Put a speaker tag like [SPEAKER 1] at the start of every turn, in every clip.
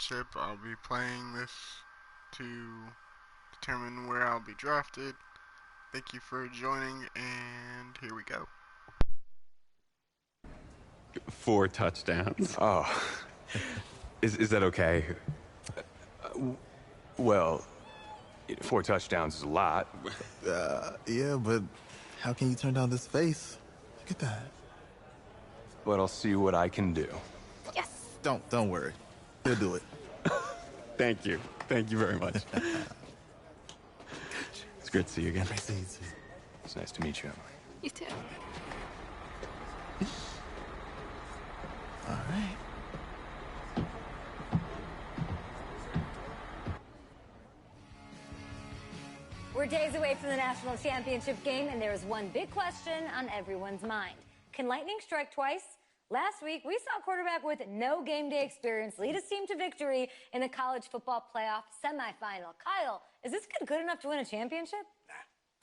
[SPEAKER 1] championship. I'll be playing this to determine where I'll be drafted. Thank you for joining, and here we go.
[SPEAKER 2] 4 touchdowns.
[SPEAKER 3] Oh. Is that okay? Well, 4 touchdowns is a lot.
[SPEAKER 4] Yeah, but how can you turn down this face? Look at that.
[SPEAKER 3] But I'll see what I can do.
[SPEAKER 5] Yes.
[SPEAKER 4] Don't worry. He'll do it.
[SPEAKER 2] Thank you. Thank you very much. It's great to see you again.
[SPEAKER 4] Great to see you too.
[SPEAKER 3] It's nice to meet you, Emily.
[SPEAKER 5] You too.
[SPEAKER 4] All right.
[SPEAKER 6] We're days away from the national championship game, and there is one big question on everyone's mind. Can lightning strike twice? Last week, we saw a quarterback with no game day experience lead his team to victory in the college football playoff semifinal. Kyle, is this kid good enough to win a championship?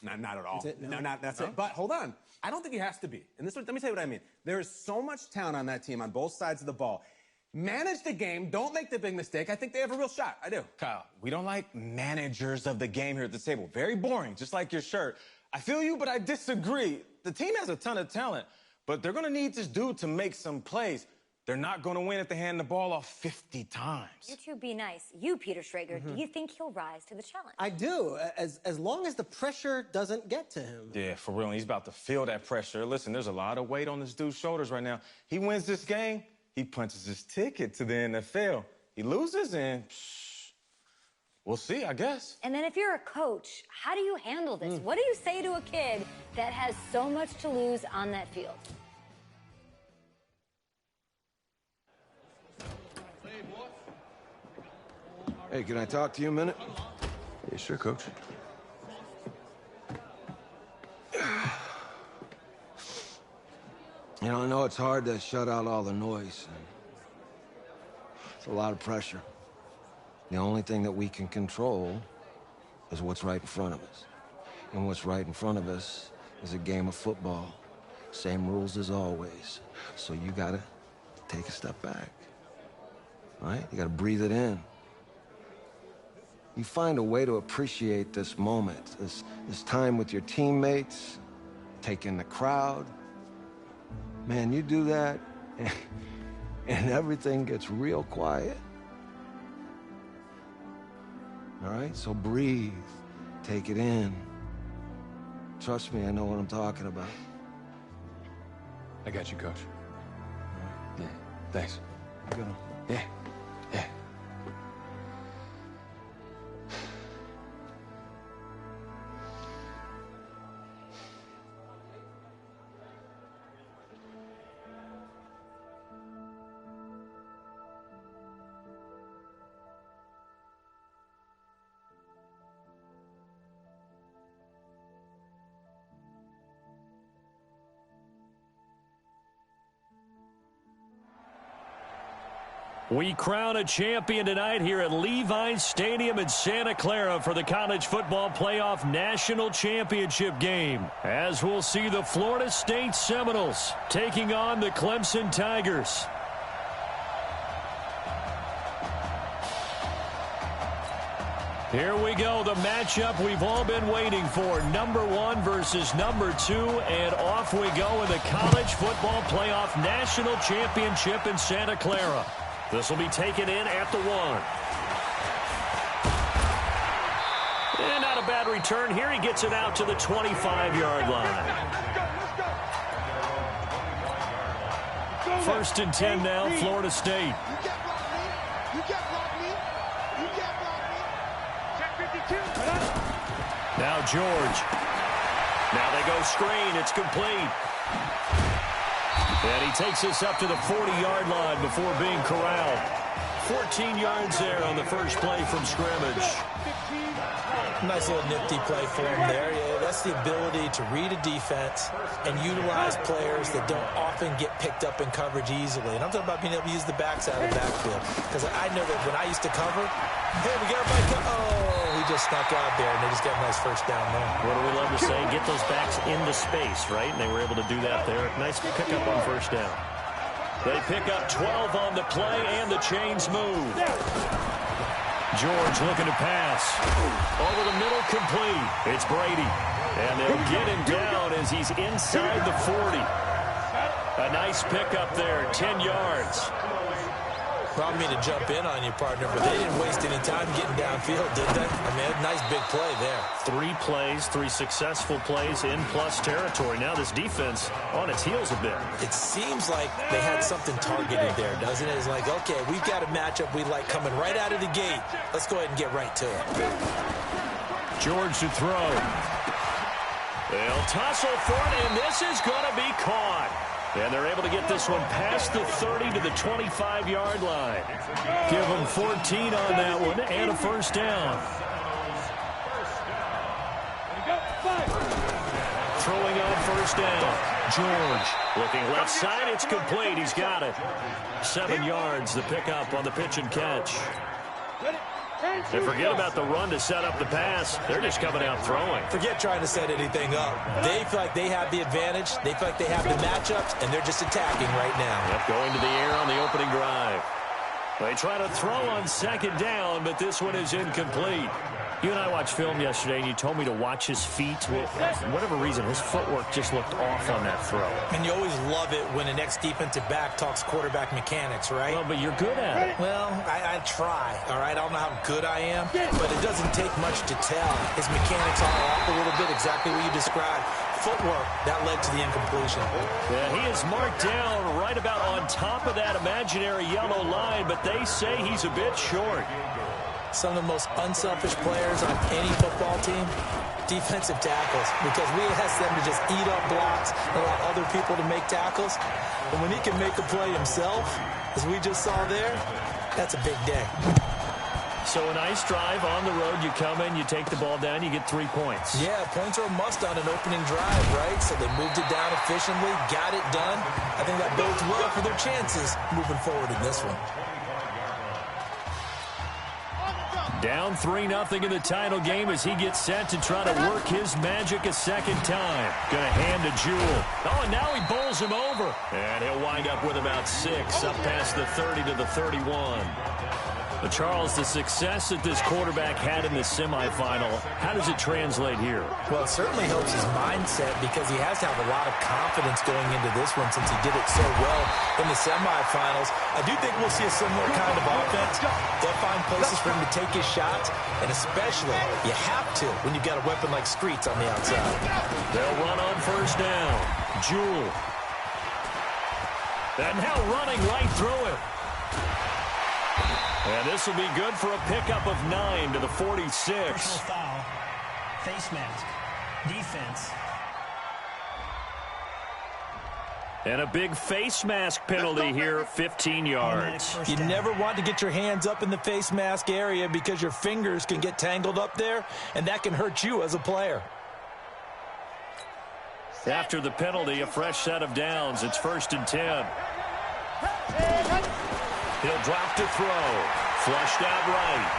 [SPEAKER 7] Nah, not at all.
[SPEAKER 8] That's it?
[SPEAKER 7] No, that's it. But hold on. I don't think he has to be. And let me tell you what I mean. There is so much talent on that team on both sides of the ball. Manage the game. Don't make the big mistake. I think they have a real shot. I do.
[SPEAKER 8] Kyle, we don't like managers of the game here at the table. Very boring, just like your shirt. I feel you, but I disagree. The team has a ton of talent, but they're going to need this dude to make some plays. They're not going to win if they hand the ball off 50 times.
[SPEAKER 6] You two be nice. You, Peter Schrager, do you think he'll rise to the challenge?
[SPEAKER 9] I do, as long as the pressure doesn't get to him.
[SPEAKER 8] Yeah, for real. He's about to feel that pressure. Listen, there's a lot of weight on this dude's shoulders right now. He wins this game, he punches his ticket to the NFL. He loses, and we'll see, I guess.
[SPEAKER 6] And then if you're a coach, how do you handle this? What do you say to a kid that has so much to lose on that field?
[SPEAKER 10] Hey, can I talk to you a minute?
[SPEAKER 3] Yeah, sure, Coach.
[SPEAKER 10] You know, I know it's hard to shut out all the noise. It's a lot of pressure. The only thing that we can control is what's right in front of us. And what's right in front of us is a game of football. Same rules as always. So you gotta take a step back. All right? You gotta breathe it in. You find a way to appreciate this moment, this time with your teammates, take in the crowd. Man, you do that, and everything gets real quiet. All right? So breathe, take it in. Trust me, I know what I'm talking about.
[SPEAKER 3] I got you, Coach. Yeah, thanks.
[SPEAKER 10] Good one.
[SPEAKER 3] Yeah, yeah.
[SPEAKER 11] We crown a champion tonight here at Levi's Stadium in Santa Clara for the College Football Playoff National Championship game. As we'll see the Florida State Seminoles taking on the Clemson Tigers. Here we go, the matchup we've all been waiting for. Number 1 versus number 2, and off we go in the College Football Playoff National Championship in Santa Clara. This will be taken in at the 1. And not a bad return here. He gets it out to the 25-yard line. 1st and 10 now, Florida State. Now George. Now they go screen. It's complete. And he takes us up to the 40-yard line before being corralled. 14 yards there on the first play from scrimmage.
[SPEAKER 12] Nice little nifty play for him there. Yeah, that's the ability to read a defense and utilize players that don't often get picked up in coverage easily. And I'm talking about being able to use the backs out of the backfield. Because I know that when I used to cover, hey, we got everybody. Oh, he just snuck out there, and they just got a nice first down there.
[SPEAKER 11] What do we love to say? Get those backs into space, right? And they were able to do that there. Nice pickup on first down. They pick up 12 on the play, and the chains move. George looking to pass. Over the middle, complete. It's Brady. And they'll get him down as he's inside the 40. A nice pickup there, 10 yards.
[SPEAKER 12] Well, I mean to jump in on you, partner, but they didn't waste any time getting downfield, did they? I mean, a nice big play there.
[SPEAKER 11] 3 plays, 3 successful plays in plus territory. Now this defense on its heels a bit.
[SPEAKER 12] It seems like they had something targeted there, doesn't it? It's like, okay, we've got a matchup we like coming right out of the gate. Let's go ahead and get right to it.
[SPEAKER 11] George to throw. They'll tussle for it, and this is going to be caught. And they're able to get this one past the 30 to the 25-yard line. Give them 14 on that one and a first down. Throwing on first down. George looking left side. It's complete. He's got it. 7 yards, the pickup on the pitch and catch. And forget about the run to set up the pass. They're just coming out throwing.
[SPEAKER 12] Forget trying to set anything up. They feel like they have the advantage. They feel like they have the matchups, and they're just attacking right now.
[SPEAKER 11] Yep, going to the air on the opening drive. They try to throw on second down, but this one is incomplete. You and I watched film yesterday, and you told me to watch his feet. For whatever reason, his footwork just looked off on that throw.
[SPEAKER 12] And you always love it when an ex-defensive back talks quarterback mechanics, right?
[SPEAKER 11] Well, but you're good at it.
[SPEAKER 12] Well, I try, all right? I don't know how good I am, but it doesn't take much to tell. His mechanics are off a little bit, exactly what you described. Footwork, that led to the incompletion.
[SPEAKER 11] Yeah, he is marked down right about on top of that imaginary yellow line, but they say he's a bit short.
[SPEAKER 12] Some of the most unselfish players on any football team, defensive tackles, because we ask them to just eat up blocks and allow other people to make tackles. And when he can make a play himself, as we just saw there, that's a big day.
[SPEAKER 11] So a nice drive on the road. You come in, you take the ball down, you get 3 points.
[SPEAKER 12] Yeah, points are a must on an opening drive, right? So they moved it down efficiently, got it done. I think that bodes well for their chances moving forward in this one.
[SPEAKER 11] Down 3-0 in the title game as he gets set to try to work his magic a second time. Going to hand to Jewell. Oh, and now he bowls him over. And he'll wind up with about 6, up past the 30 to the 31. But Charles, the success that this quarterback had in the semifinal, how does it translate here?
[SPEAKER 12] Well, it certainly helps his mindset because he has to have a lot of confidence going into this one since he did it so well in the semifinals. I do think we'll see a similar kind of offense. They'll find places for him to take his shots, and especially you have to when you've got a weapon like Streets on the outside.
[SPEAKER 11] They'll run on first down. Jewell. And now running right through it. And this will be good for a pickup of 9 to the 46.
[SPEAKER 5] Personal foul, face mask, defense.
[SPEAKER 11] And a big face mask penalty here, 15 yards.
[SPEAKER 12] You never want to get your hands up in the face mask area because your fingers can get tangled up there, and that can hurt you as a player.
[SPEAKER 11] After the penalty, a fresh set of downs. It's 1st and 10. He'll drop to throw. Flushed out right.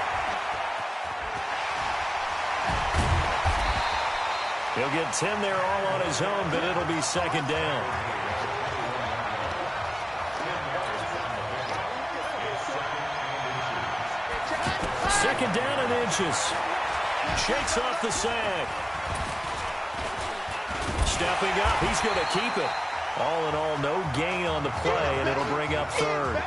[SPEAKER 11] He'll get 10 there all on his own, but it'll be 2nd down. Second down and inches. Shakes off the sack. Stepping up, he's going to keep it. All in all, no gain on the play, and it'll bring up 3rd.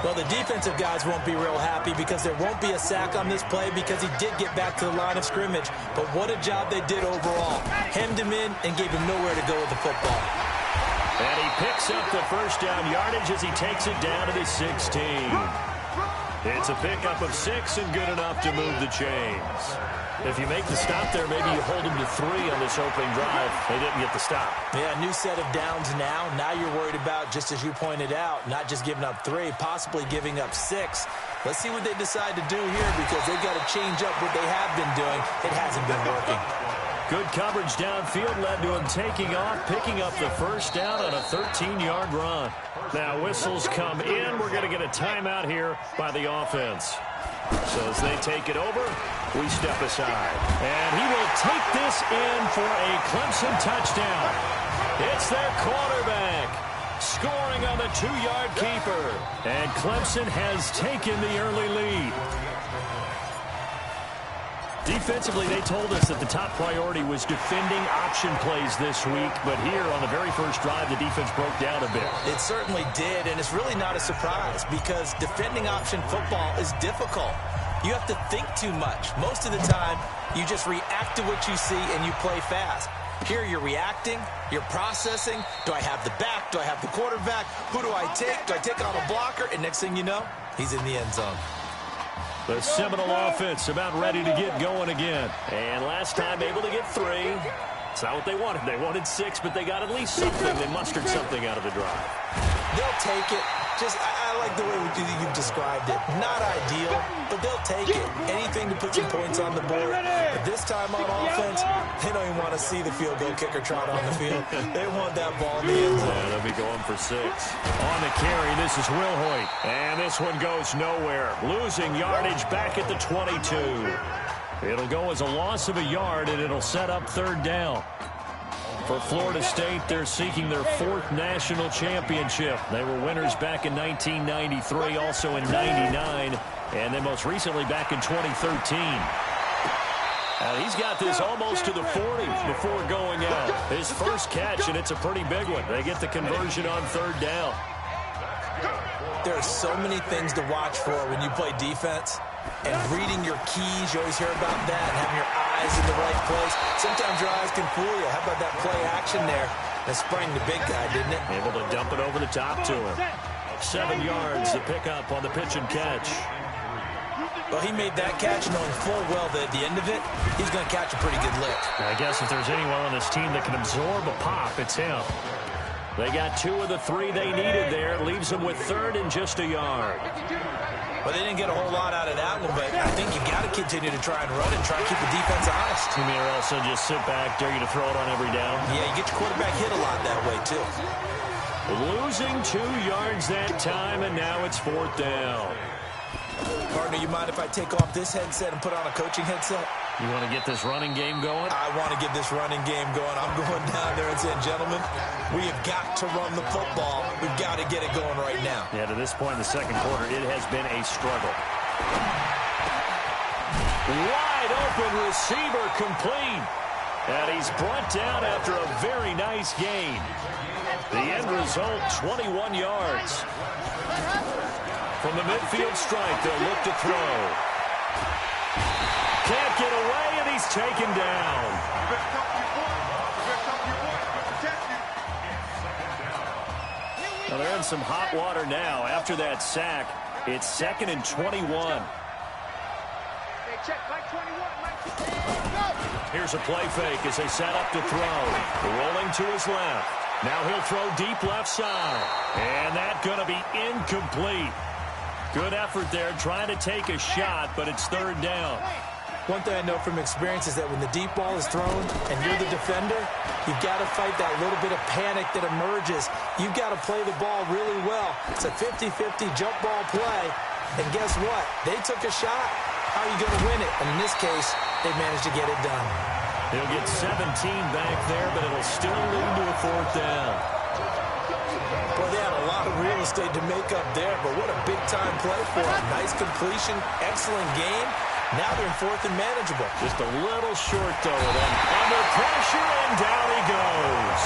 [SPEAKER 12] Well, the defensive guys won't be real happy because there won't be a sack on this play because he did get back to the line of scrimmage. But what a job they did overall. Hemmed him in and gave him nowhere to go with the football.
[SPEAKER 11] And he picks up the first down yardage as he takes it down to the 16. It's a pickup of 6 and good enough to move the chains. If you make the stop there, maybe you hold him to 3 on this opening drive. They didn't get the stop.
[SPEAKER 12] Yeah, new set of downs now. Now you're worried about, just as you pointed out, not just giving up 3, possibly giving up 6. Let's see what they decide to do here because they've got to change up what they have been doing. It hasn't been working.
[SPEAKER 11] Good coverage downfield led to him taking off, picking up the first down on a 13-yard run. Now whistles come in. We're going to get a timeout here by the offense. So as they take it over, we step aside. And he will take this in for a Clemson touchdown. It's their quarterback scoring on the 2-yard keeper. And Clemson has taken the early lead. Defensively, they told us that the top priority was defending option plays this week, but here on the very first drive, the defense broke down a bit.
[SPEAKER 12] It certainly did, and it's really not a surprise because defending option football is difficult. You have to think too much. Most of the time, you just react to what you see and you play fast. Here you're reacting, you're processing. Do I have the back? Do I have the quarterback? Who do I take? Do I take on a blocker? And next thing you know, he's in the end zone.
[SPEAKER 11] The Seminole offense about ready to get going again. And last time able to get 3. It's not what they wanted. They wanted 6, but they got at least something. They mustered something out of the drive.
[SPEAKER 12] They'll take it. I like the way you've described it. Not ideal, but they'll take it. Anything to put some points on the board. But this time on offense, they don't even want to see the field goal kicker trot on the field. They want that ball in the end zone.
[SPEAKER 11] Yeah, they'll be going for 6. On the carry, this is Wilhoit. And this one goes nowhere. Losing yardage back at the 22. It'll go as a loss of a yard, and it'll set up 3rd down. For Florida State, they're seeking their 4th national championship. They were winners back in 1993, also in 99, and then most recently back in 2013. He's got this almost to the 40 before going out. His first catch, and it's a pretty big one. They get the conversion on 3rd down.
[SPEAKER 12] There are so many things to watch for when you play defense. And reading your keys, you always hear about that, and having your eyes in the right place. Sometimes your eyes can fool you. How about that play action there? That sprang the big guy, didn't it?
[SPEAKER 11] Able to dump it over the top to him. 7 yards to pick up on the pitch and catch.
[SPEAKER 12] Well, he made that catch knowing full well that at the end of it, he's going to catch a pretty good lick.
[SPEAKER 11] I guess if there's anyone on this team that can absorb a pop, it's him. They got 2 of the 3 they needed there. Leaves them with 3rd and just a yard.
[SPEAKER 12] Well, they didn't get a whole lot out of that one, but I think you got to continue to try and run and try and keep the defense honest.
[SPEAKER 11] You mean or else they'll just sit back, dare you to throw it on every down?
[SPEAKER 12] Yeah, you get your quarterback hit a lot that way, too.
[SPEAKER 11] Losing 2 yards that time, and now it's 4th down.
[SPEAKER 12] Partner, you mind if I take off this headset and put on a coaching headset?
[SPEAKER 11] You want to get this running game going?
[SPEAKER 12] I want to get this running game going. I'm going down there and saying, gentlemen, we have got to run the football. We've got to get it going right now.
[SPEAKER 11] Yeah, to this point in the second quarter, it has been a struggle. Wide open receiver complete. And he's brought down after a very nice gain. The end result, 21 yards. From the midfield strike, they'll look to throw. Can't get away, and he's taken down. Now they're in some hot water now. After that sack, it's 2nd and 21. Here's a play fake as they set up to throw. Rolling to his left. Now he'll throw deep left side. And that's going to be incomplete. Good effort there trying to take a shot, but it's 3rd down.
[SPEAKER 12] One thing I know from experience is that when the deep ball is thrown and you're the defender, you've got to fight that little bit of panic that emerges. You've got to play the ball really well. It's a 50-50 jump ball play. And guess what? They took a shot. How are you going to win it? And in this case, they managed to get it done.
[SPEAKER 11] He'll get 17 back there, but it'll still lead to a 4th down.
[SPEAKER 12] Well, they had a lot of real estate to make up there, but what a big-time play for them. Nice completion, excellent game. Now they're in 4th and manageable.
[SPEAKER 11] Just a little short, though, of them. Under pressure, and down he goes.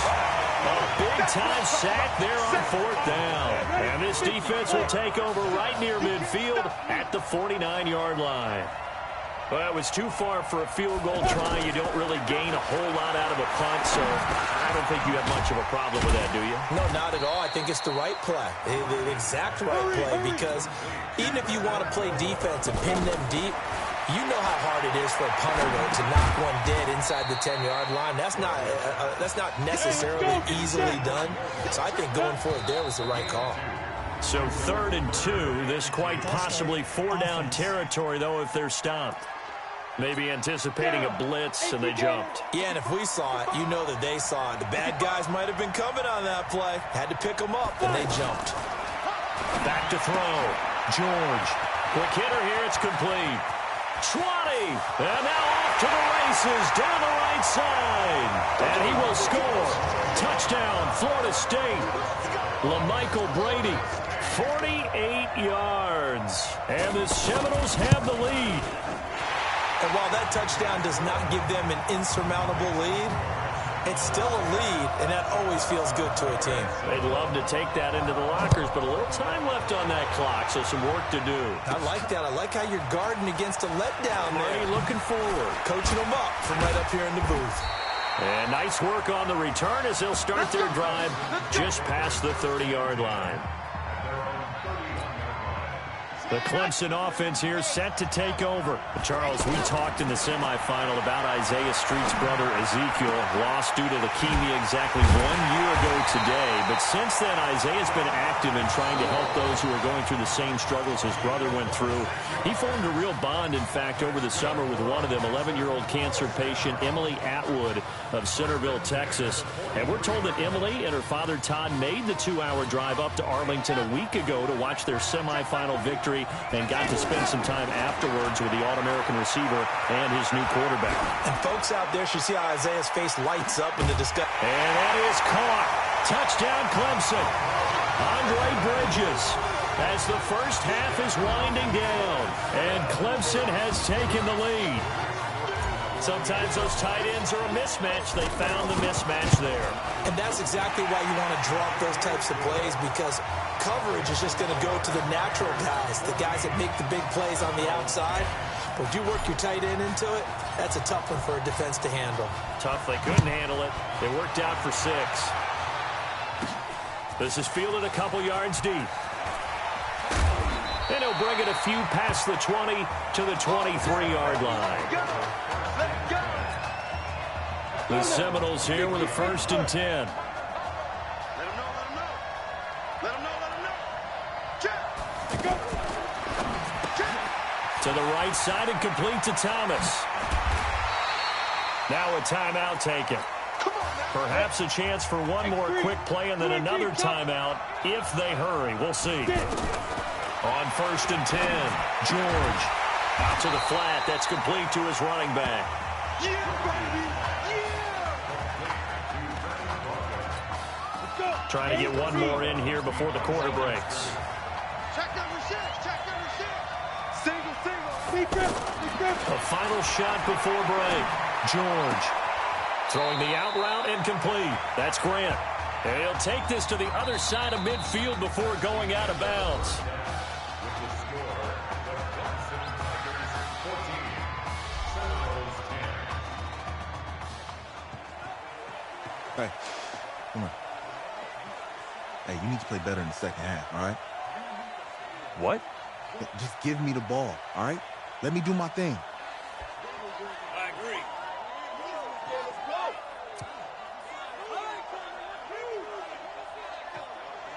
[SPEAKER 11] A big-time sack there on 4th down. And this defense will take over right near midfield at the 49-yard line. Well, it was too far for a field goal try. You don't really gain a whole lot out of a punt, so I don't think you have much of a problem with that, do you?
[SPEAKER 12] No, not at all. I think it's the right play, the exact right play, because even if you want to play defense and pin them deep, you know how hard it is for a punter to knock one dead inside the 10-yard line. That's not necessarily easily done. So I think going for it there was the right call.
[SPEAKER 11] So 3rd and 2. This quite possibly 4-down territory, though, if they're stopped. Maybe anticipating a blitz, and they jumped.
[SPEAKER 12] Yeah, and if we saw it, you know that they saw it. The bad guys might have been coming on that play. Had to pick them up, and they jumped.
[SPEAKER 11] Back to throw. George. Quick hitter here. It's complete. 20. And now off to the races down the right side. And he will score. Touchdown, Florida State. LaMichael Brady. 48 yards. And the Seminoles have the lead.
[SPEAKER 12] And while that touchdown does not give them an insurmountable lead, it's still a lead, and that always feels good to a team.
[SPEAKER 11] They'd love to take that into the lockers, but a little time left on that clock, so some work to do.
[SPEAKER 12] I like that. I like how you're guarding against a letdown there.
[SPEAKER 11] Marty looking forward.
[SPEAKER 12] Coaching them up from right up here in the booth.
[SPEAKER 11] And nice work on the return as they'll start their drive just past the 30-yard line. The Clemson offense here set to take over. Charles, we talked in the semifinal about Isaiah Street's brother Ezekiel, lost due to leukemia exactly 1 year ago today. But since then, Isaiah's been active in trying to help those who are going through the same struggles his brother went through. He formed a real bond, in fact, over the summer with one of them, 11-year-old cancer patient Emily Atwood of Centerville, Texas. And we're told that Emily and her father Todd made the 2-hour drive up to Arlington a week ago to watch their semifinal victory and got to spend some time afterwards with the All-American receiver and his new quarterback.
[SPEAKER 12] And folks out there should see how Isaiah's face lights up in the discussion.
[SPEAKER 11] And that is caught. Touchdown, Clemson. Andre Bridges as the first half is winding down, and Clemson has taken the lead. Sometimes those tight ends are a mismatch. They found the mismatch there.
[SPEAKER 12] And that's exactly why you want to drop those types of plays, because coverage is just going to go to the natural guys, the guys that make the big plays on the outside. But if you work your tight end into it, that's a tough one for a defense to handle.
[SPEAKER 11] Tough. They couldn't handle it. They worked out for 6. This is fielded a couple yards deep. And he'll bring it a few past the 20 to the 23-yard line. The Seminoles here with a 1st and 10. To the right side and complete to Thomas. Now a timeout taken. Perhaps a chance for one more quick play and then another timeout if they hurry. We'll see. On 1st and 10, George out to the flat. That's complete to his running back. Trying to get one more in here before the quarter breaks.
[SPEAKER 13] Check number 6. Single.
[SPEAKER 11] A final shot before break. George throwing the out route incomplete. That's Grant. And he'll take this to the other side of midfield before going out of bounds.
[SPEAKER 4] Hey, come on. Hey, you need to play better in the second half, all right?
[SPEAKER 3] What?
[SPEAKER 4] Just give me the ball, all right? Let me do my thing.
[SPEAKER 11] I agree.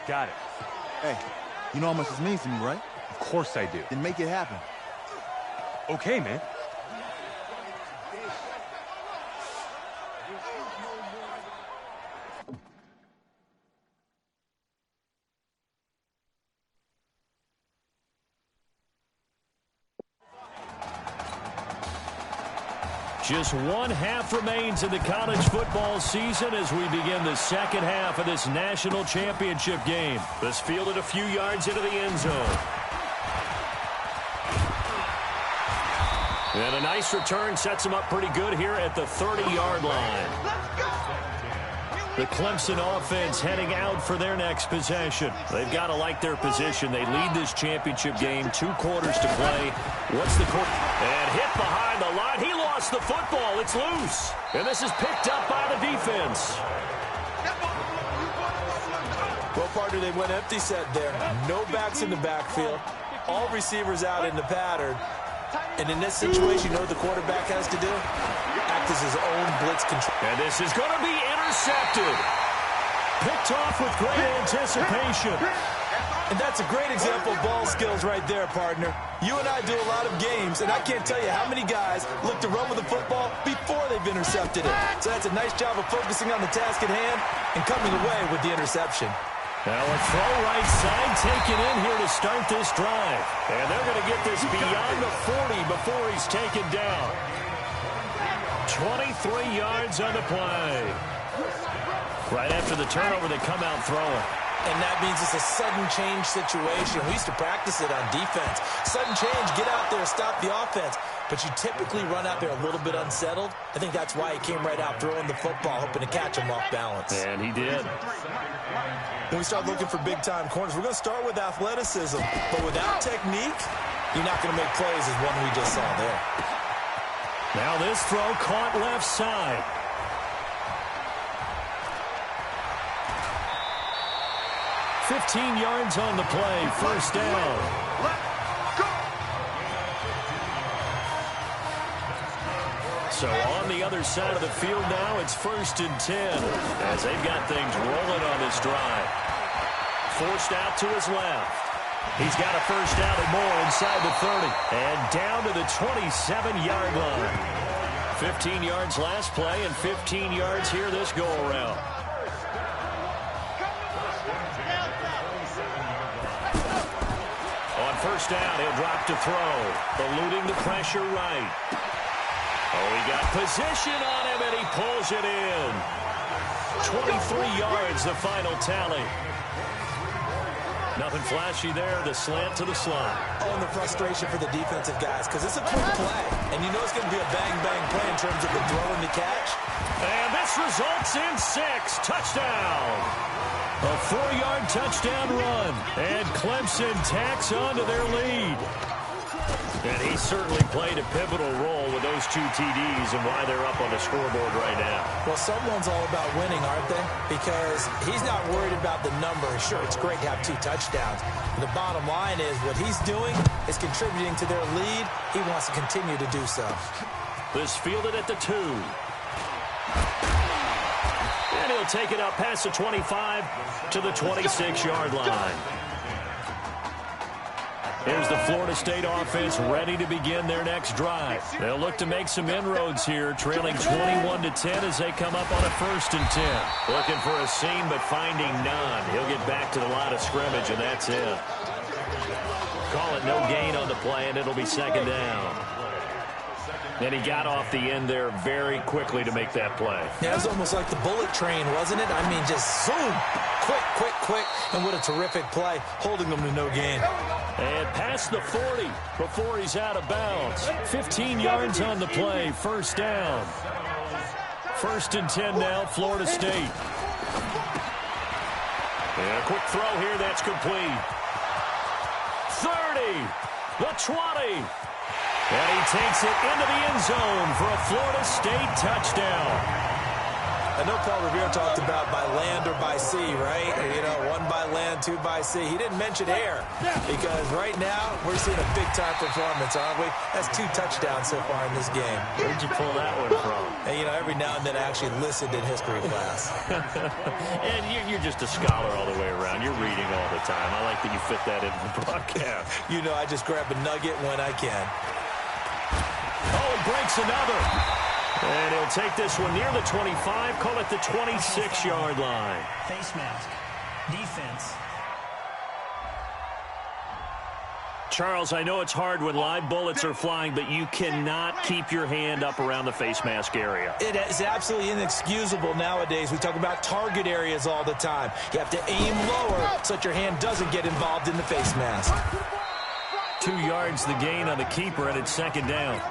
[SPEAKER 3] Got it.
[SPEAKER 4] Hey, you know how much this means to me, right?
[SPEAKER 3] Of course I do.
[SPEAKER 4] Then make it happen.
[SPEAKER 3] Okay, man.
[SPEAKER 11] Just one half remains in the college football season as we begin the second half of this national championship game. This fielded a few yards into the end zone. And a nice return sets him up pretty good here at the 30-yard line. The Clemson offense heading out for their next possession. They've got to like their position. They lead this championship game, 2 quarters to play. What's the quarter? And hit behind the line. He lost the football. It's loose. And this is picked up by the defense.
[SPEAKER 12] Well, partner, they went empty set there. No backs in the backfield. All receivers out in the pattern. And in this situation, you know what the quarterback has to do? Act as his own blitz control.
[SPEAKER 11] And this is going to be intercepted. Picked off with great anticipation.
[SPEAKER 12] And that's a great example of ball skills right there, partner. You and I do a lot of games, and I can't tell you how many guys look to run with the football before they've intercepted it. So that's a nice job of focusing on the task at hand and coming away with the interception.
[SPEAKER 11] Now a throw right side taken in here to start this drive. And they're going to get this beyond the 40 before he's taken down. 23 yards on the play. Right after the turnover, they come out throwing.
[SPEAKER 12] And that means it's a sudden change situation. We used to practice it on defense. Sudden change, get out there, stop the offense. but you typically run out there a little bit unsettled. I think that's why he came right out throwing the football, hoping to catch him off balance.
[SPEAKER 11] And he did.
[SPEAKER 12] When we start looking for big-time corners, we're going to start with athleticism, but without technique, you're not going to make plays as one we just saw there.
[SPEAKER 11] Now this throw caught left side. $15 yards on the play, first down. So on the other side of the field now, it's 1st and 10 as they've got things rolling on this drive. Forced out to his left. He's got a first down and more inside the 30 and down to the 27-yard line. 15 yards last play and 15 yards here this go-around. On first down, he'll drop to throw, eluding the pressure right. Oh, he got position on him, and he pulls it in. 23 yards, the final tally. Nothing flashy there, the slant to the slot.
[SPEAKER 12] Oh, and the frustration for the defensive guys, because it's a quick play, and you know it's going to be a bang-bang play in terms of the throw and the catch.
[SPEAKER 11] And this results in 6. Touchdown. A 4-yard touchdown run, and Clemson tacks on to their lead. And he certainly played a pivotal role with those 2 TDs and why they're up on the scoreboard right now.
[SPEAKER 12] Well, someone's all about winning, aren't they? Because he's not worried about the number. Sure, it's great to have 2 touchdowns. But the bottom line is what he's doing is contributing to their lead. He wants to continue to do so.
[SPEAKER 11] This fielded at the 2. And he'll take it up past the 25 to the 26-yard line. Here's the Florida State offense ready to begin their next drive. They'll look to make some inroads here, trailing 21-10 as they come up on a 1st and 10. Looking for a seam, but finding none. He'll get back to the line of scrimmage, and that's it. Call it no gain on the play, and it'll be 2nd down. And he got off the end there very quickly to make that play.
[SPEAKER 12] Yeah, it was almost like the bullet train, wasn't it? I mean, just zoom. Quick, quick, quick. And what a terrific play, holding them to no gain.
[SPEAKER 11] And past the 40 before he's out of bounds. 15 yards on the play, 1st down. 1st and 10 now, Florida State. And a quick throw here, that's complete. 30, the 20. And he takes it into the end zone for a Florida State touchdown.
[SPEAKER 12] I know Paul Revere talked about by land or by sea, right? You know, 1 by land, 2 by sea. He didn't mention air because right now we're seeing a big-time performance, aren't we? That's 2 touchdowns so far in this game.
[SPEAKER 11] Where'd you pull that one from?
[SPEAKER 12] And, you know, every now and then I actually listened in history class.
[SPEAKER 11] And you're just a scholar all the way around. You're reading all the time. I like that you fit that into the broadcast.
[SPEAKER 12] You know, I just grab a nugget when I can.
[SPEAKER 11] Oh, he breaks another. And he'll take this one near the 25, call it the 26-yard line.
[SPEAKER 5] Face mask. Defense.
[SPEAKER 11] Charles, I know it's hard when live bullets are flying, but you cannot keep your hand up around the face mask area.
[SPEAKER 12] It is absolutely inexcusable nowadays. We talk about target areas all the time. You have to aim lower so that your hand doesn't get involved in the face mask.
[SPEAKER 11] 2 yards the gain on the keeper, and it's 2nd down.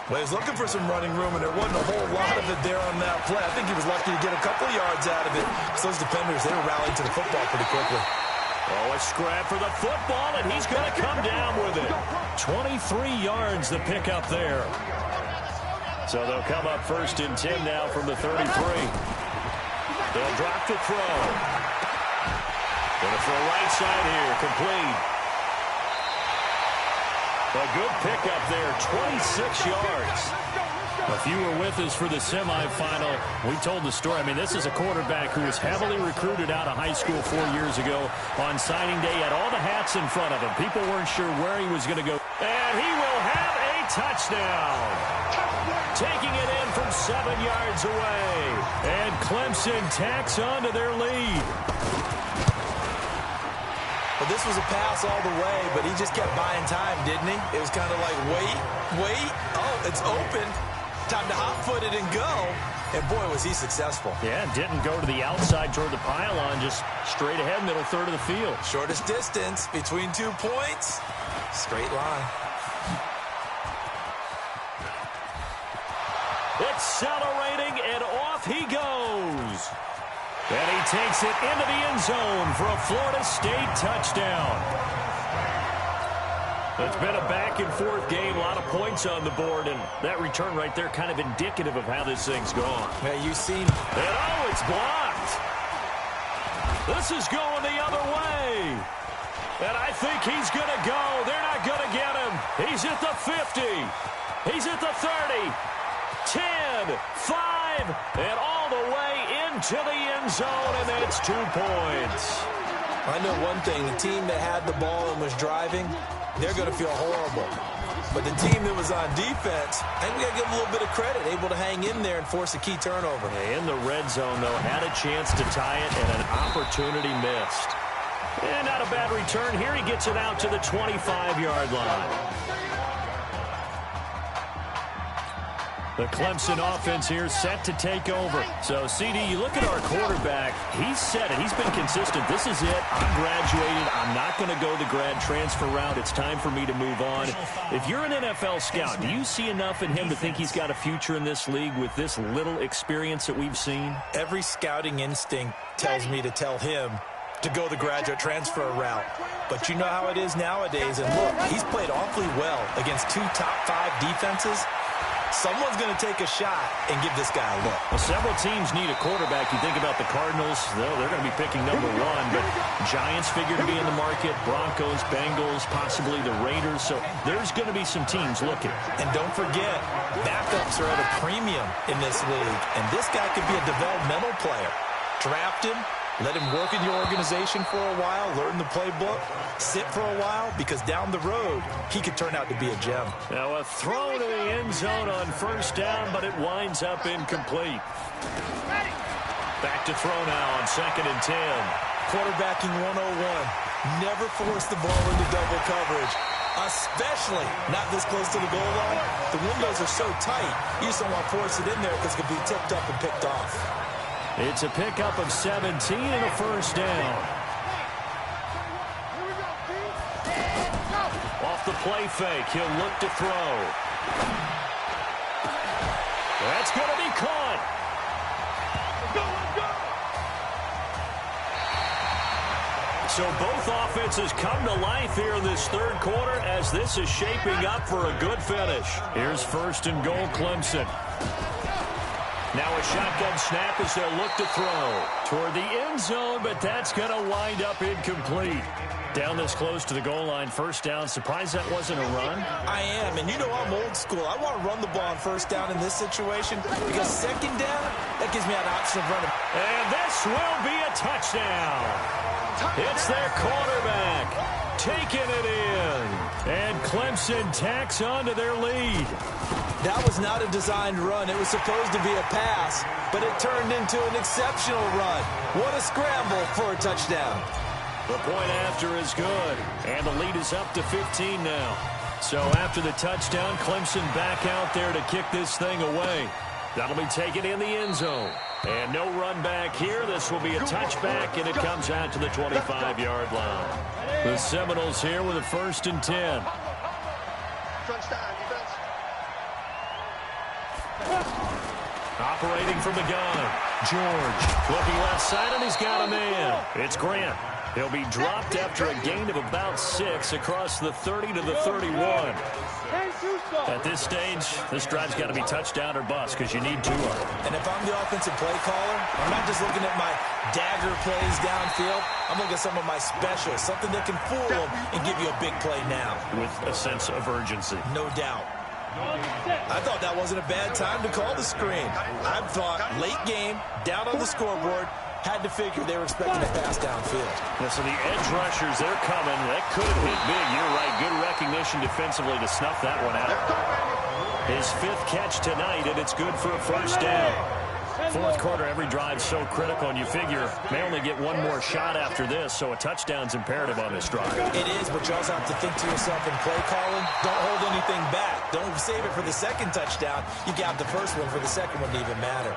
[SPEAKER 12] Well, he was looking for some running room, and there wasn't a whole lot of it there on that play. I think he was lucky to get a couple yards out of it. So those defenders, they were rallying to the football pretty quickly.
[SPEAKER 11] Oh, a scrap for the football, and he's going to come down with it. 23 yards the pickup there. So they'll come up 1st and 10 now from the 33. They'll drop to throw. Going to throw right side here, complete. A good pickup there, 26 yards. If you were with us for the semifinal, we told the story. I mean, this is a quarterback who was heavily recruited out of high school 4 years ago. On signing day, had all the hats in front of him. People weren't sure where he was going to go. And he will have a touchdown. Taking it in from 7 yards away. And Clemson tacks on to their lead.
[SPEAKER 12] Well, this was a pass all the way, but he just kept buying time, didn't he? It was kind of like, wait. Oh, it's open. Time to hot-foot it and go. And, boy, was he successful.
[SPEAKER 11] Yeah, didn't go to the outside toward the pylon, just straight ahead, middle third of the field.
[SPEAKER 12] Shortest distance between 2 points, straight line.
[SPEAKER 11] accelerating, and off he goes. And he takes it into the end zone for a Florida State touchdown. It's been a back-and-forth game, a lot of points on the board, and that return right there kind of indicative of how this thing's gone.
[SPEAKER 12] Yeah, you've seen.
[SPEAKER 11] And oh, it's blocked. This is going the other way. And I think he's going to go. They're not going to get him. He's at the 50. He's at the 30. 10, 5, and all the way into the end zone, and that's 2 points.
[SPEAKER 12] I know one thing. The team that had the ball and was driving, they're going to feel horrible. But the team that was on defense, I think we got to give them a little bit of credit, able to hang in there and force a key turnover.
[SPEAKER 11] In the red zone, though, had a chance to tie it, and an opportunity missed. And not a bad return here. He gets it out to the 25-yard line. The Clemson offense here set to take over. So, CD, you look at our quarterback. He's said it. He's been consistent. This is it. I'm graduated. I'm not going to go the grad transfer route. It's time for me to move on. If you're an NFL scout, do you see enough in him to think he's got a future in this league with this little experience that we've seen?
[SPEAKER 12] Every scouting instinct tells me to tell him to go the graduate transfer route. But you know how it is nowadays. And look, he's played awfully well against 2 top 5 defenses. Someone's going to take a shot and give this guy a look.
[SPEAKER 11] Well, several teams need a quarterback. You think about the Cardinals, they're going to be picking number 1, but Giants figure to be in the market, Broncos, Bengals, possibly the Raiders. So there's going to be some teams looking.
[SPEAKER 12] And don't forget, backups are at a premium in this league, and this guy could be a developmental player. Draft him. Let him work in your organization for a while, learn the playbook, sit for a while, because down the road, he could turn out to be a gem.
[SPEAKER 11] Now a throw to the end zone on first down, but it winds up incomplete. Back to throw now on 2nd and 10.
[SPEAKER 12] Quarterbacking 101. Never force the ball into double coverage, especially not this close to the goal line. The windows are so tight, you just don't want to force it in there because it could be tipped up and picked off.
[SPEAKER 11] It's a pickup of 17 and a first down. Off the play fake, he'll look to throw. That's going to be caught. So both offenses come to life here in this third quarter as this is shaping up for a good finish. Here's 1st and goal, Clemson. Now a shotgun snap as they'll look to throw toward the end zone, but that's going to wind up incomplete. Down this close to the goal line, first down. Surprised that wasn't a run?
[SPEAKER 12] I am, and you know I'm old school. I want to run the ball on first down in this situation because 2nd down, that gives me an option of running.
[SPEAKER 11] And this will be a touchdown. It's their quarterback taking it in. And Clemson tacks on to their lead.
[SPEAKER 12] That was not a designed run. It was supposed to be a pass, but it turned into an exceptional run. What a scramble for a touchdown.
[SPEAKER 11] The point after is good, and the lead is up to 15 now. So after the touchdown, Clemson back out there to kick this thing away. That'll be taken in the end zone. And no run back here. This will be a touchback, and it comes out to the 25-yard line. The Seminoles here with a 1st and 10. Operating from the gun. George looking left side, and he's got a man. It's Grant. He'll be dropped after a gain of about 6 across the 30 to the 31. At this stage, this drive's got to be touchdown or bust because you need 2 of them.
[SPEAKER 12] And if I'm the offensive play caller, I'm not just looking at my dagger plays downfield. I'm looking at some of my specials, something that can fool them and give you a big play now.
[SPEAKER 11] With a sense of urgency.
[SPEAKER 12] No doubt. I thought that wasn't a bad time to call the screen. I thought late game, down on the scoreboard, had to figure they were expecting a pass downfield.
[SPEAKER 11] Yeah, so the edge rushers, they're coming. That could have hit big. You're right. Good recognition defensively to snuff that one out. His 5th catch tonight, and it's good for a first down. 4th quarter, every drive so critical, and you figure may only get 1 more shot after this, so a touchdown's imperative on this drive.
[SPEAKER 12] It is, but you also have to think to yourself in play calling, don't hold anything back. Don't save it for the 2nd touchdown. You got the first one for the 2nd one to even matter.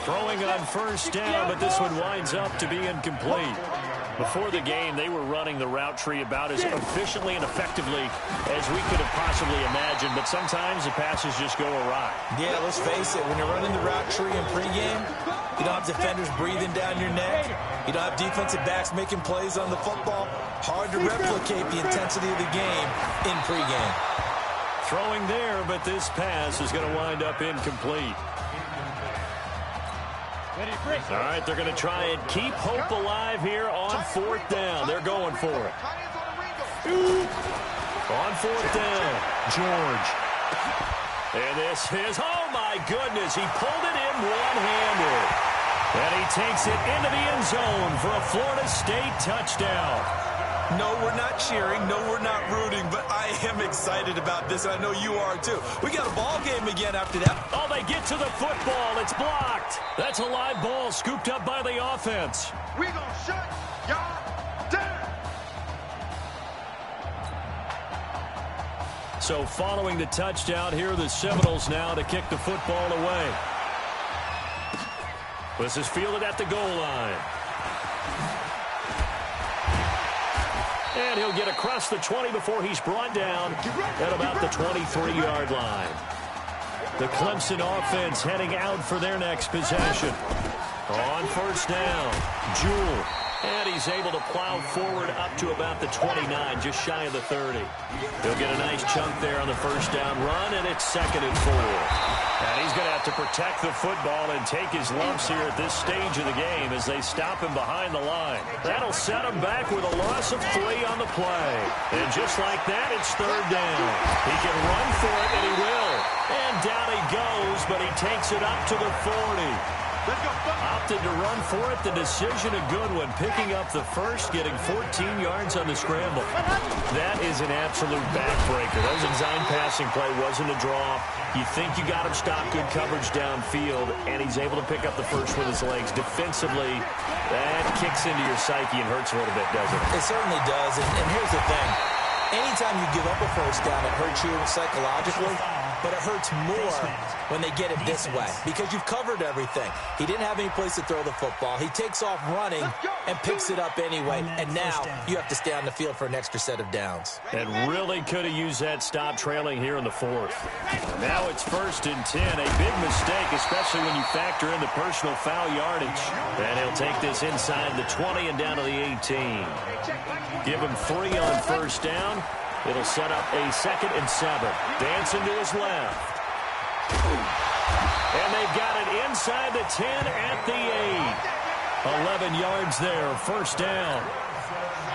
[SPEAKER 11] Throwing on first down, but this one winds up to be incomplete. Before the game, they were running the route tree about as efficiently and effectively as we could have possibly imagined, but sometimes the passes just go awry.
[SPEAKER 12] Yeah, let's face it, when you're running the route tree in pregame, you don't have defenders breathing down your neck. You don't have defensive backs making plays on the football. Hard to replicate the intensity of the game in pregame.
[SPEAKER 11] Throwing there, but this pass is going to wind up incomplete. All right, they're going to try and keep hope alive here on 4th down. They're going for it. On 4th down, George. And this is, oh my goodness, he pulled it in one-handed. And he takes it into the end zone for a Florida State touchdown.
[SPEAKER 12] No, we're not cheering. No, we're not rooting. But I am excited about this, and I know you are too. We got a ball game again after that.
[SPEAKER 11] Oh, they get to the football. It's blocked. That's a live ball scooped up by the offense.
[SPEAKER 13] We gonna shut y'all down.
[SPEAKER 11] So following the touchdown, here are the Seminoles now to kick the football away. This is fielded at the goal line. And he'll get across the 20 before he's brought down at about the 23-yard line. The Clemson offense heading out for their next possession. On 1st down, Jewell. And he's able to plow forward up to about the 29, just shy of the 30. He'll get a nice chunk there on the 1st down run, and it's 2nd and 4. And he's going to have to protect the football and take his lumps here at this stage of the game as they stop him behind the line. That'll set him back with a loss of 3 on the play. And just like that, it's 3rd down. He can run for it, and he will. And down he goes, but he takes it up to the 40. Opted to run for it. The decision a good one. Picking up the first, getting 14 yards on the scramble. That is an absolute backbreaker. That was a design passing play. Wasn't a draw. You think you got him stopped. Good coverage downfield. And he's able to pick up the first with his legs. Defensively, that kicks into your psyche and hurts a little bit, doesn't it?
[SPEAKER 12] It certainly does. And here's the thing. Anytime you give up a first down, it hurts you psychologically. But it hurts more when they get it this way because you've covered everything. He didn't have any place to throw the football. He takes off running and picks it up anyway. And now you have to stay on the field for an extra set of downs.
[SPEAKER 11] And really could have used that stop trailing here in the 4th. Now it's 1st and 10. A big mistake, especially when you factor in the personal foul yardage. And he'll take this inside the 20 and down to the 18. Give him 3 on 1st down. It'll set up a 2nd and 7. Dancing to his left. And they've got it inside the 10 at the 8. 11 yards there, 1st down.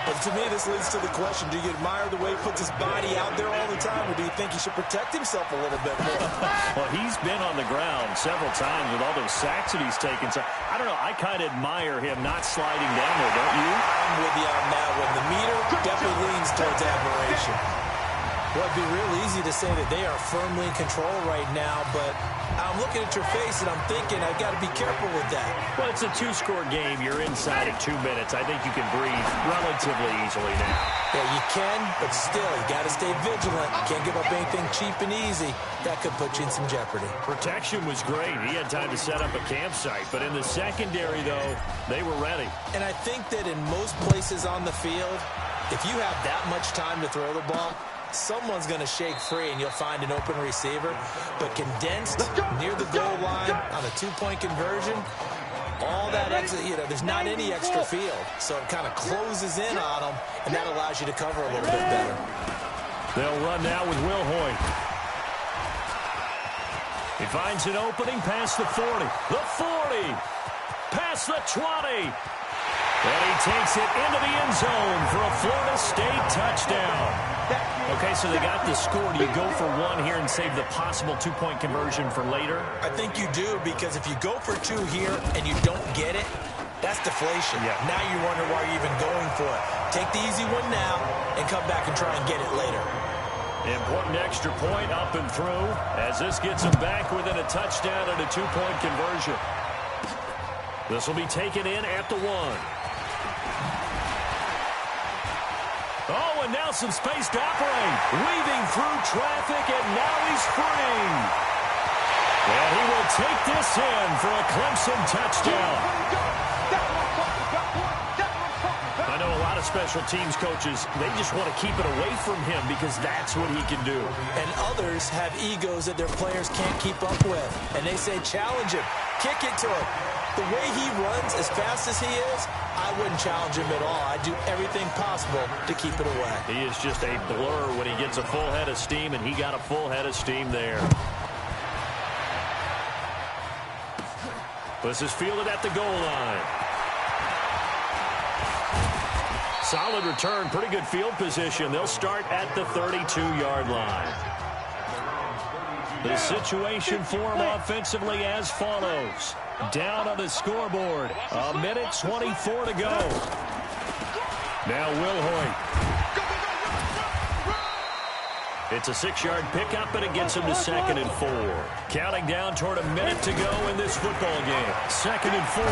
[SPEAKER 12] But to me, this leads to the question, do you admire the way he puts his body out there all the time, or do you think he should protect himself a little bit more?
[SPEAKER 11] Well, he's been on the ground several times with all those sacks that he's taken. So, I don't know, I kind of admire him not sliding down there, don't you?
[SPEAKER 12] I'm with you on that one. The meter definitely leans towards admiration. Well, it'd be real easy to say that they are firmly in control right now, but I'm looking at your face and I'm thinking I've got to be careful with that.
[SPEAKER 11] Well, it's a 2-score game. You're inside at 2 minutes. I think you can breathe relatively easily now.
[SPEAKER 12] Yeah, you can, but still, you got to stay vigilant. You can't give up anything cheap and easy. That could put you in some jeopardy.
[SPEAKER 11] Protection was great. He had time to set up a campsite, but in the secondary, though, they were ready.
[SPEAKER 12] And I think that in most places on the field, if you have that much time to throw the ball, someone's going to shake free and you'll find an open receiver. But condensed near the goal line on a 2-point conversion, all that extra, there's not any extra field. So it kind of closes in on them, and that allows you to cover a little bit better.
[SPEAKER 11] They'll run now with Will Hoyt. He finds an opening past the 40, the 40, past the 20. And he takes it into the end zone for a Florida State touchdown. Okay, so they got the score. Do you go for 1 here and save the possible 2-point conversion for later?
[SPEAKER 12] I think you do, because if you go for 2 here and you don't get it, that's deflation.
[SPEAKER 11] Yeah.
[SPEAKER 12] Now you wonder why you're even going for it. Take the easy one now and come back and try and get it later.
[SPEAKER 11] Important extra point up and through as this gets them back within a touchdown and a 2-point conversion. This will be taken in at the 1. Oh, and now some space to operate. Weaving through traffic, and now he's free. And he will take this in for a Clemson touchdown. of special teams coaches, they just want to keep it away from him because that's what he can do.
[SPEAKER 12] And others have egos that their players can't keep up with. And they say, challenge him, kick it to him. The way he runs, as fast as he is, I wouldn't challenge him at all. I'd do everything possible to keep it away.
[SPEAKER 11] He is just a blur when he gets a full head of steam, and he got a full head of steam there. This is fielded at the goal line. Solid return, pretty good field position. They'll start at the 32-yard line. The situation for him offensively as follows. Down on the scoreboard. 1:24 to go. Now Will Hoyt. It's a 6-yard pickup, and it gets him to 2nd and 4. Counting down toward a minute to go in this football game. 2nd and 4.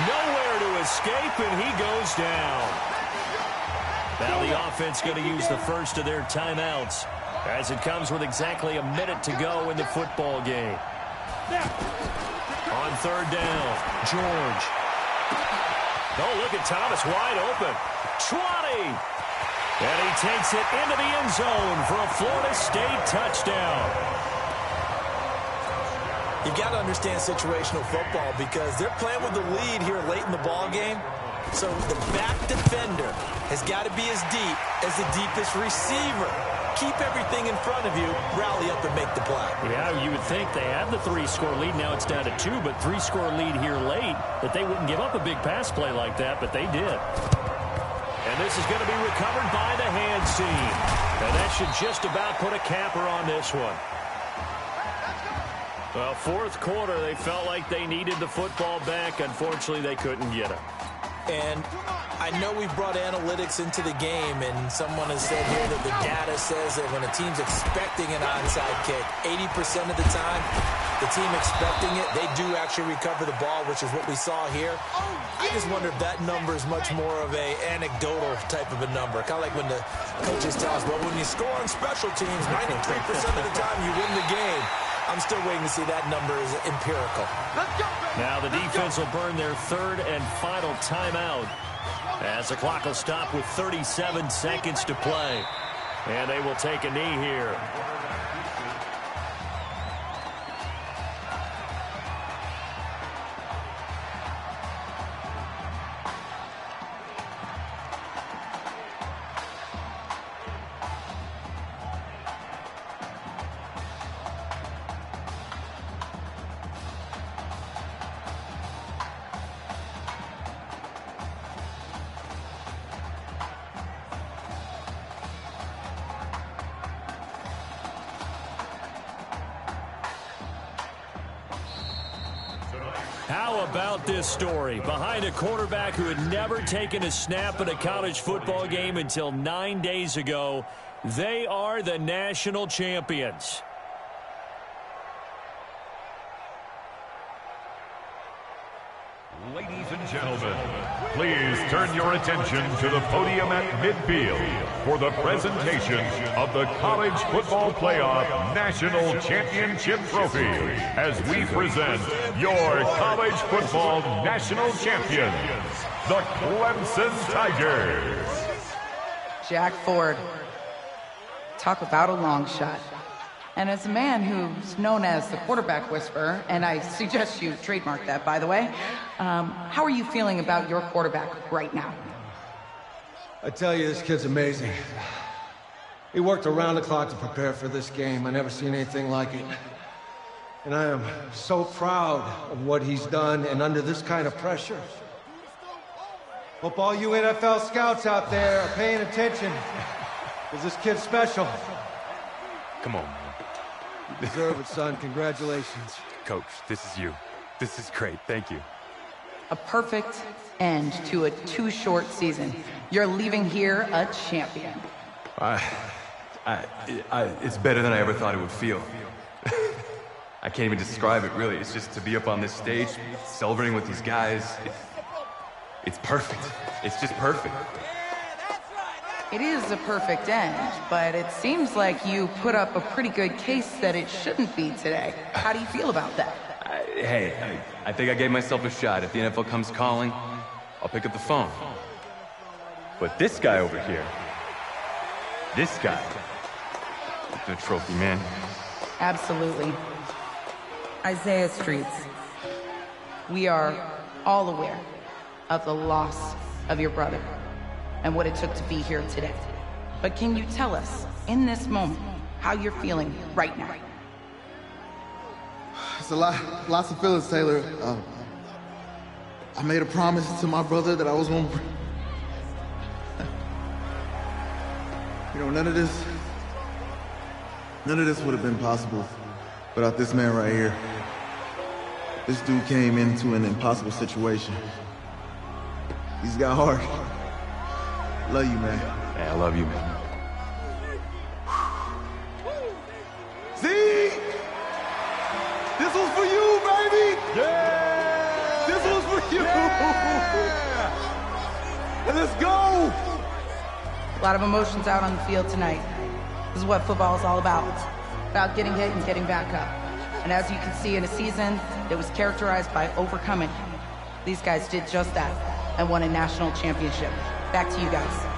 [SPEAKER 11] Nowhere to escape, and he goes down. Now the offense going to use the first of their timeouts as it comes with exactly a minute to go in the football game. On 3rd down, George. Oh, look at Thomas wide open. 20. And he takes it into the end zone for a Florida State touchdown.
[SPEAKER 12] You got to understand situational football because they're playing with the lead here late in the ball game. So the back defender has got to be as deep as the deepest receiver. Keep everything in front of you, rally up and make the play.
[SPEAKER 11] Yeah, you would think they had the 3-score lead. Now it's down to 2, but 3-score lead here late, that they wouldn't give up a big pass play like that, but they did. And this is going to be recovered by the hands team. And that should just about put a capper on this one. Well, 4th quarter, they felt like they needed the football back. Unfortunately, they couldn't get it.
[SPEAKER 12] And I know we've brought analytics into the game, and someone has said here that the data says that when a team's expecting an onside kick, 80% of the time, the team expecting it, they do actually recover the ball, which is what we saw here. I just wonder if that number is much more of a anecdotal type of a number. Kind of like when the coaches tell us, well, when you score on special teams, 93% of the time you win the game. I'm still waiting to see that number is empirical.
[SPEAKER 11] Now the defense will burn their 3rd and final timeout as the clock will stop with 37 seconds to play. And they will take a knee here. How about this story? Behind a quarterback who had never taken a snap in a college football game until 9 days ago, they are the national champions.
[SPEAKER 14] Ladies and gentlemen, please turn your attention to the podium at midfield for the presentation of the College Football Playoff National Championship Trophy as we present your college football national champions, the Clemson Tigers.
[SPEAKER 15] Jack Ford. Talk about a long shot. And as a man who's known as the quarterback whisperer, and I suggest you trademark that, by the way, how are you feeling about your quarterback right now?
[SPEAKER 10] I tell you, this kid's amazing. He worked around the clock to prepare for this game. I never seen anything like it. And I am so proud of what he's done, and under this kind of pressure. Hope all you NFL scouts out there are paying attention, because this kid's special.
[SPEAKER 3] Come on, man.
[SPEAKER 10] You deserve it, son. Congratulations.
[SPEAKER 3] Coach, this is you. This is great. Thank you.
[SPEAKER 15] A perfect end to a too short season. You're leaving here a champion.
[SPEAKER 16] It's better than I ever thought it would feel. I can't even describe it, really. It's just to be up on this stage, celebrating with these guys. It's perfect. It's just perfect.
[SPEAKER 15] It is a perfect end, but it seems like you put up a pretty good case that it shouldn't be today. How do you feel about that?
[SPEAKER 16] I think I gave myself a shot. If the NFL comes calling, I'll pick up the phone. But this guy over here, this guy, the trophy man.
[SPEAKER 15] Absolutely. Isaiah Streets, we are all aware of the loss of your brother and what it took to be here today. But can you tell us, in this moment, how you're feeling right now?
[SPEAKER 4] It's lots of feelings, Taylor. I made a promise to my brother that I was going to... You know, none of this would have been possible without this man right here. This dude came into an impossible situation. He's got heart. Love you, man.
[SPEAKER 16] Yeah, I love you, man.
[SPEAKER 4] See? This was for you, baby! Yeah! This was for you! Yeah! And let's go!
[SPEAKER 15] A lot of emotions out on the field tonight. This is what football is all about. About getting hit and getting back up. And as you can see, in a season that was characterized by overcoming, these guys did just that and won a national championship. Back to you guys.